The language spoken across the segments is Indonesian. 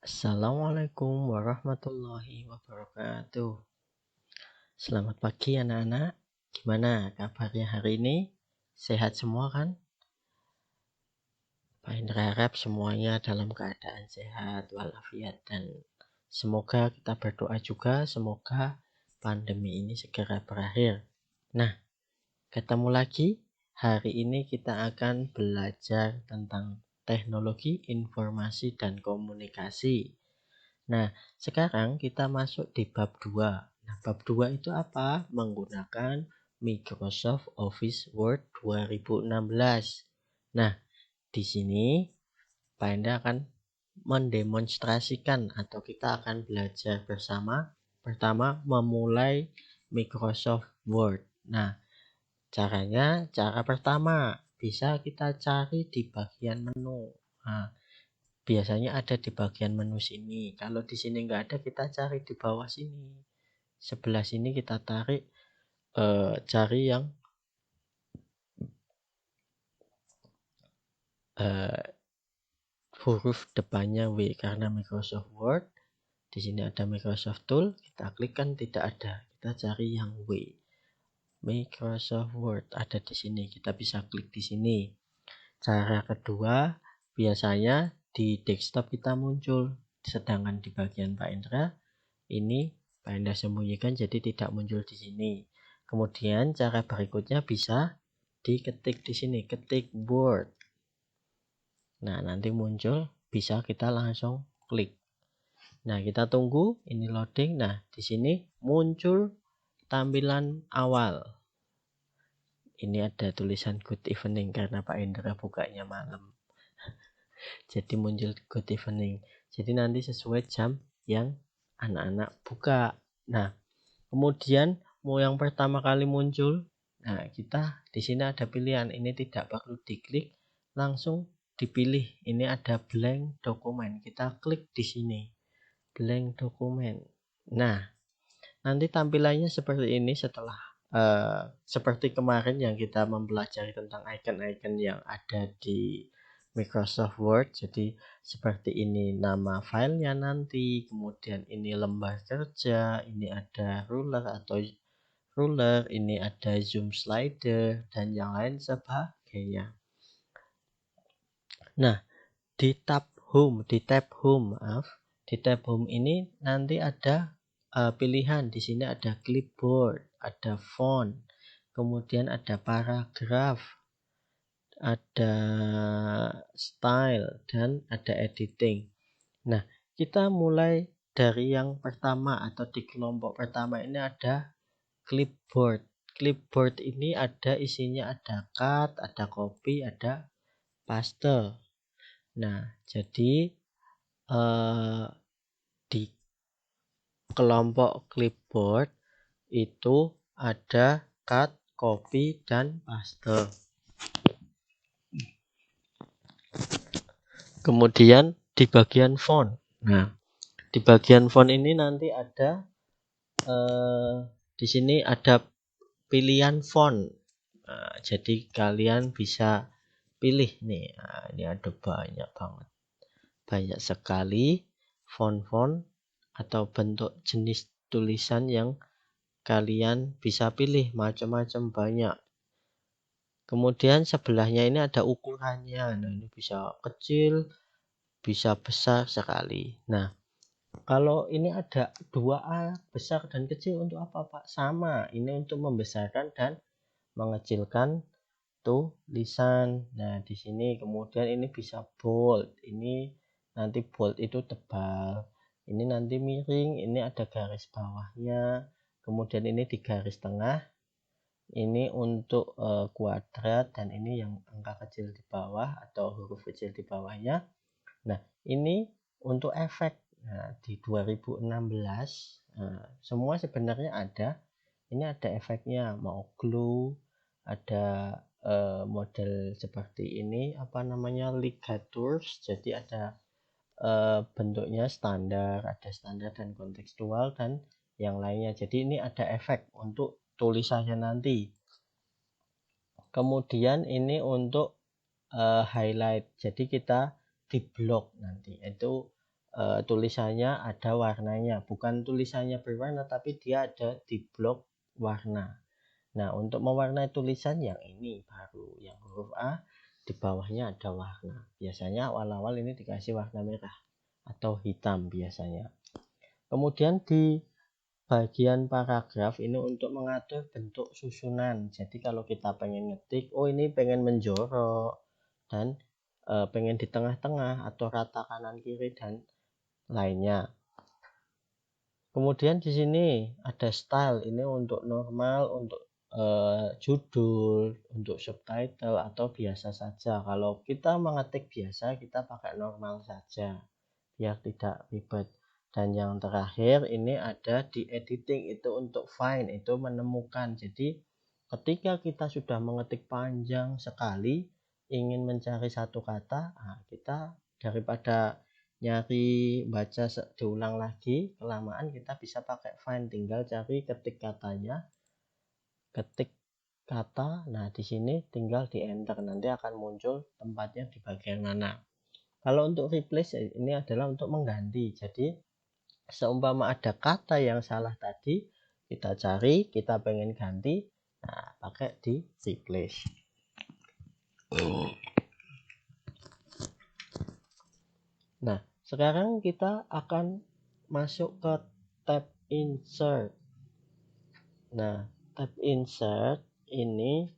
Assalamualaikum warahmatullahi wabarakatuh. Selamat pagi anak-anak. Gimana kabarnya hari ini? Sehat semua kan? Pak Indra harap semuanya dalam keadaan sehat walafiat dan semoga kita berdoa juga semoga pandemi ini segera berakhir. Nah, ketemu lagi. Hari ini kita akan belajar tentang teknologi informasi dan komunikasi. Nah, sekarang kita masuk di bab 2. Nah, bab 2 itu apa? Menggunakan Microsoft Office Word 2016. Nah, di sini Pak Enda akan mendemonstrasikan atau kita akan belajar bersama. Pertama, memulai Microsoft Word. Nah, cara pertama bisa kita cari di bagian menu. Nah, biasanya ada di bagian menu sini. Kalau di sini nggak ada, kita cari di bawah sini. Sebelah sini kita tarik, cari yang huruf depannya W karena Microsoft Word. Di sini ada Microsoft Tool, kita klikkan tidak ada. Kita cari yang W. Microsoft Word ada di sini. Kita bisa klik di sini. Cara kedua, biasanya di desktop kita muncul, sedangkan di bagian Pak Indra ini Pak Indra sembunyikan jadi tidak muncul di sini. Kemudian cara berikutnya bisa diketik di sini, ketik Word. Nah, nanti muncul, bisa kita langsung klik. Nah, kita tunggu ini loading. Nah, di sini muncul tampilan awal. Ini ada tulisan good evening karena Pak Indra bukanya malam. Jadi muncul good evening. Jadi nanti sesuai jam yang anak-anak buka. Nah, kemudian mau yang pertama kali muncul. Nah, kita di sini ada pilihan. Ini tidak perlu diklik, langsung dipilih. Ini ada blank dokumen. Kita klik di sini. Blank dokumen. Nah, nanti tampilannya seperti ini setelah seperti kemarin yang kita mempelajari tentang icon-icon yang ada di Microsoft Word. Jadi seperti ini nama filenya nanti, kemudian ini lembar kerja, ini ada ruler atau ruler, ini ada zoom slider dan yang lain sebagainya. Nah, di tab home ini nanti ada pilihan. Di sini ada clipboard, ada font, kemudian ada paragraf, ada style, dan ada editing. Nah, kita mulai dari yang pertama atau di kelompok pertama ini ada clipboard. Clipboard ini ada isinya ada cut, ada copy, ada paste. Nah, jadi di kelompok clipboard itu ada cut, copy, dan paste. Kemudian di bagian font. Nah, di bagian font ini nanti ada di sini ada pilihan font. Nah, jadi kalian bisa pilih nih. Nah, ini ada banyak banget. Banyak sekali font-font atau bentuk jenis tulisan yang kalian bisa pilih, macam-macam banyak. Kemudian sebelahnya ini ada ukurannya. Nah, ini bisa kecil, bisa besar sekali. Nah, kalau ini ada 2A, besar dan kecil, untuk apa, Pak? Sama, ini untuk membesarkan dan mengecilkan tulisan. Nah, di sini kemudian ini bisa bold. Ini nanti bold itu tebal. Ini nanti miring, ini ada garis bawahnya. Kemudian ini di garis tengah. Ini untuk kuadrat dan ini yang angka kecil di bawah atau huruf kecil di bawahnya. Nah, ini untuk efek. Nah, di 2016 semua sebenarnya ada. Ini ada efeknya, mau glow, ada model seperti ini, apa namanya, ligatures. Jadi ada bentuknya standar, ada standar dan kontekstual dan yang lainnya. Jadi ini ada efek untuk tulisannya nanti. Kemudian ini untuk highlight. Jadi kita di blok nanti itu tulisannya ada warnanya, bukan tulisannya berwarna tapi dia ada di blok warna. Nah, untuk mewarnai tulisan yang ini baru, yang huruf A di bawahnya ada warna. Biasanya awal-awal ini dikasih warna merah atau hitam biasanya. Kemudian di bagian paragraf ini untuk mengatur bentuk susunan. Jadi kalau kita pengen ngetik, oh ini pengen menjorok dan pengen di tengah-tengah atau rata kanan kiri dan lainnya. Kemudian di sini ada style, ini untuk normal, untuk judul, untuk subtitle atau biasa saja. Kalau kita mengetik biasa, kita pakai normal saja biar tidak ribet. Dan yang terakhir ini ada di editing, itu untuk find, itu menemukan. Jadi ketika kita sudah mengetik panjang sekali ingin mencari satu kata, nah kita daripada nyari baca diulang lagi kelamaan, kita bisa pakai find, tinggal cari ketik katanya, ketik kata, nah di sini tinggal di enter, nanti akan muncul tempatnya di bagian mana. Kalau untuk replace ini adalah untuk mengganti, jadi seumpama ada kata yang salah tadi kita cari, kita pengen ganti, nah pakai di replace. Nah, sekarang kita akan masuk ke tab insert. Nah, tab insert ini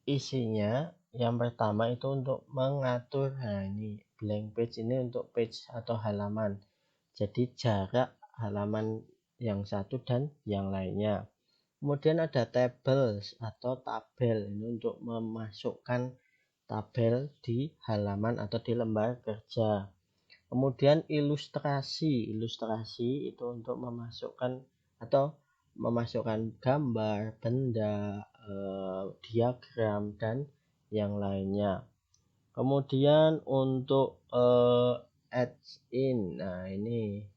isinya yang pertama itu untuk mengatur, nah ini blank page, ini untuk page atau halaman. Jadi jarak halaman yang satu dan yang lainnya. Kemudian ada tables atau tabel, ini untuk memasukkan tabel di halaman atau di lembar kerja. Kemudian ilustrasi itu untuk memasukkan atau memasukkan gambar, benda, diagram dan yang lainnya. Kemudian untuk add in, nah ini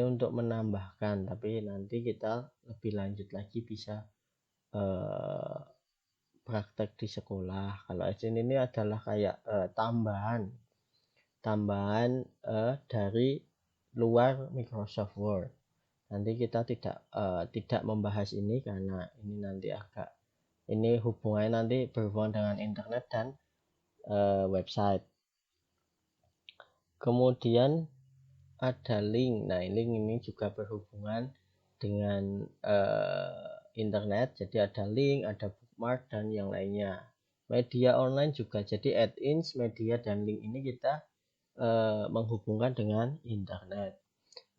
untuk menambahkan, tapi nanti kita lebih lanjut lagi bisa praktek di sekolah. Kalau add in ini adalah kayak tambahan dari luar Microsoft Word. Nanti kita tidak membahas ini karena ini nanti ini hubungannya nanti berhubungan dengan internet dan website. Kemudian ada link. Nah, link ini juga berhubungan dengan internet. Jadi ada link, ada bookmark dan yang lainnya. Media online juga. Jadi add-ins, media dan link ini kita menghubungkan dengan internet.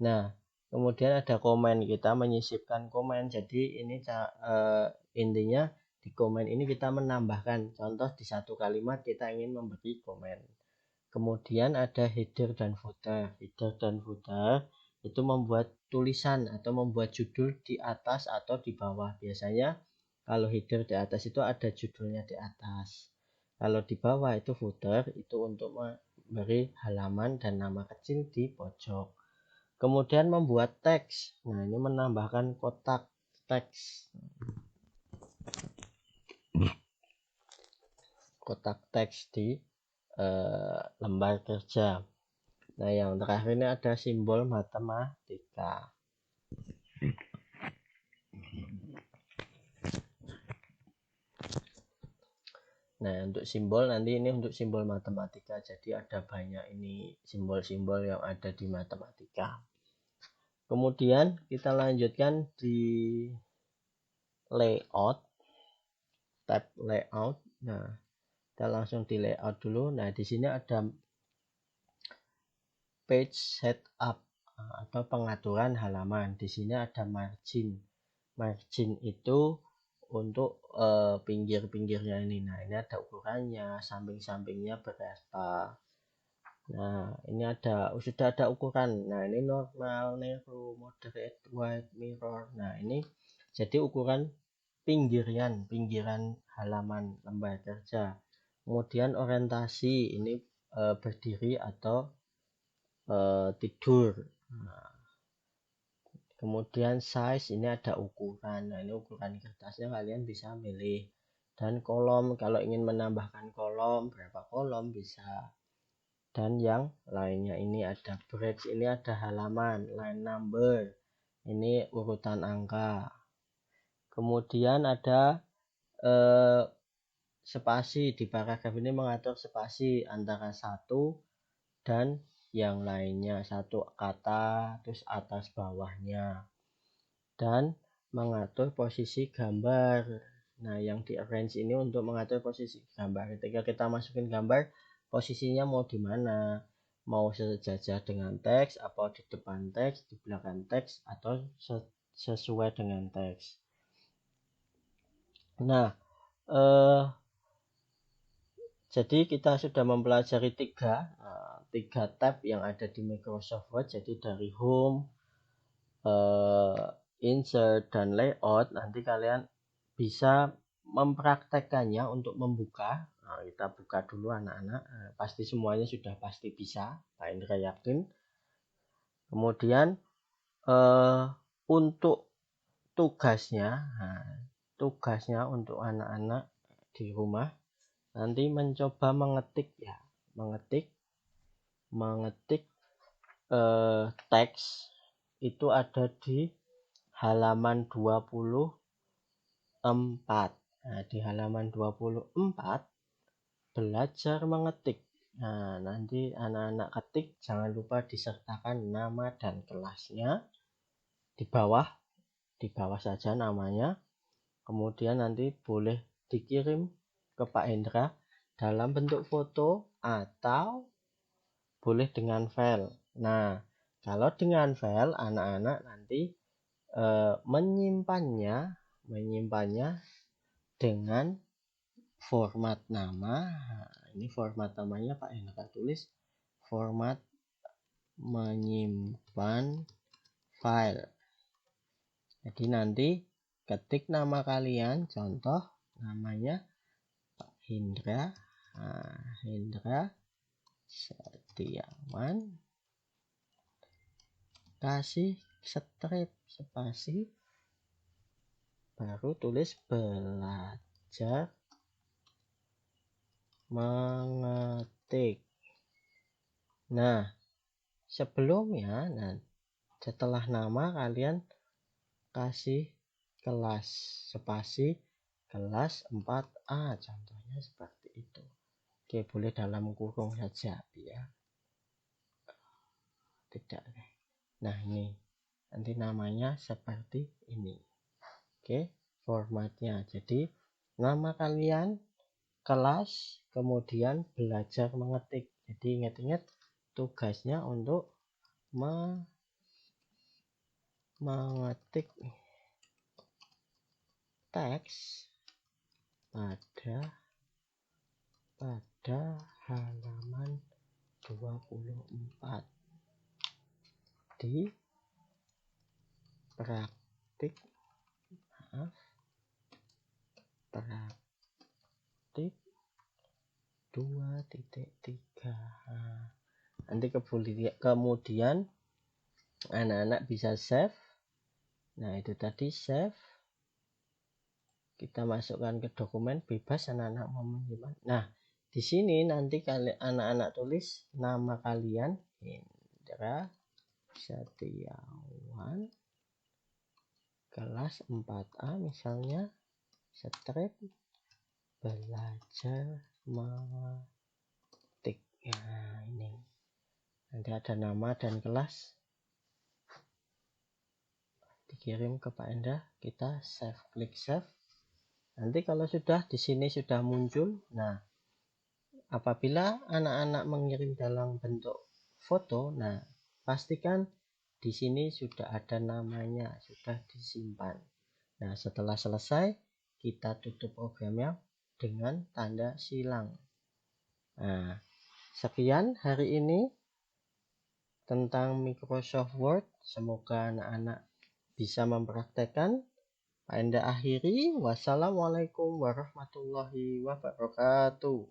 Nah, kemudian ada komen, kita menyisipkan komen. Jadi ini intinya di komen ini kita menambahkan, contoh di satu kalimat kita ingin memberi komen. Kemudian ada header dan footer. Header dan footer itu membuat tulisan atau membuat judul di atas atau di bawah. Biasanya kalau header di atas itu ada judulnya di atas. Kalau di bawah itu footer, itu untuk beri halaman dan nama kecil di pojok. Kemudian membuat teks. Nah, ini menambahkan kotak teks. Kotak teks di lembar kerja. Nah, yang terakhir ini ada simbol matematika. Nah, untuk simbol nanti ini untuk simbol matematika. Jadi ada banyak ini simbol-simbol yang ada di matematika. Kemudian kita lanjutkan di layout, tab layout. Nah, kita langsung di layout dulu. Nah, di sini ada page setup atau pengaturan halaman. Di sini ada margin. Margin itu untuk pinggir-pinggirnya ini. Nah, ini ada ukurannya, samping-sampingnya berapa. Nah, ini sudah ada ukuran. Nah, ini normal, narrow, moderate, wide, mirror. Nah, ini jadi ukuran pinggiran halaman lembar kerja. Kemudian orientasi, ini berdiri atau tidur. Nah, kemudian size, ini ada ukuran. Nah, ini ukuran kertasnya kalian bisa milih. Dan kolom, kalau ingin menambahkan kolom, berapa kolom bisa. dan yang lainnya. Ini ada branch, ini ada halaman, line number, ini urutan angka. Kemudian ada spasi. Di paragraf ini mengatur spasi antara satu dan yang lainnya, satu kata terus atas bawahnya, dan mengatur posisi gambar. Nah, yang di arrange ini untuk mengatur posisi gambar. Ketika kita masukin gambar, posisinya mau di mana? Mau sejajar dengan teks, atau di depan teks, di belakang teks, atau sesuai dengan teks. Nah, jadi kita sudah mempelajari tiga tab yang ada di Microsoft Word. Jadi dari Home, Insert, dan Layout. Nanti kalian bisa mempraktekkannya untuk membuka. Nah, kita buka dulu anak-anak. Pasti semuanya sudah pasti bisa, Pak Indra yakin. Kemudian untuk tugasnya untuk anak-anak di rumah nanti mencoba mengetik teks itu ada di halaman 24. Nah, di halaman 24 belajar mengetik. Nah, nanti anak-anak ketik, jangan lupa disertakan nama dan kelasnya di bawah saja namanya. Kemudian nanti boleh dikirim ke Pak Hendra dalam bentuk foto atau boleh dengan file. Nah, kalau dengan file, anak-anak nanti menyimpannya dengan format nama. Ini format namanya Pak Hendra tulis format menyimpan file. Jadi nanti ketik nama kalian, contoh namanya Pak Hendra, Hendra Setiawan, kasih strip spasi, baru tulis belajar mengetik. Nah, sebelumnya, setelah nama kalian kasih kelas spasi kelas 4A, contohnya seperti itu. Oke, boleh dalam kurung saja ya. Tidak. Nah, ini nanti namanya seperti ini. Oke, formatnya. Jadi nama kalian, kelas, kemudian belajar mengetik. Jadi ingat-ingat tugasnya untuk mengetik teks pada halaman 24 di praktik 2.3. Nanti kemudian anak-anak bisa save. Nah, itu tadi save. Kita masukkan ke dokumen, bebas anak-anak mau menyimpan. Nah, di sini nanti anak-anak tulis nama kalian, Hendra Setiawan, kelas 4A misalnya, strip belajar mengetik. Nah, ini nanti ada nama dan kelas, dikirim ke Pak Enda, kita save, klik save. Nanti kalau sudah di sini sudah muncul. Nah, apabila anak-anak mengirim dalam bentuk foto, nah pastikan di sini sudah ada namanya, sudah disimpan. Nah, setelah selesai kita tutup programnya dengan tanda silang. Nah, sekian hari ini tentang Microsoft Word. Semoga anak-anak bisa mempraktekkan. Pak Enda akhiri. Wassalamualaikum warahmatullahi wabarakatuh.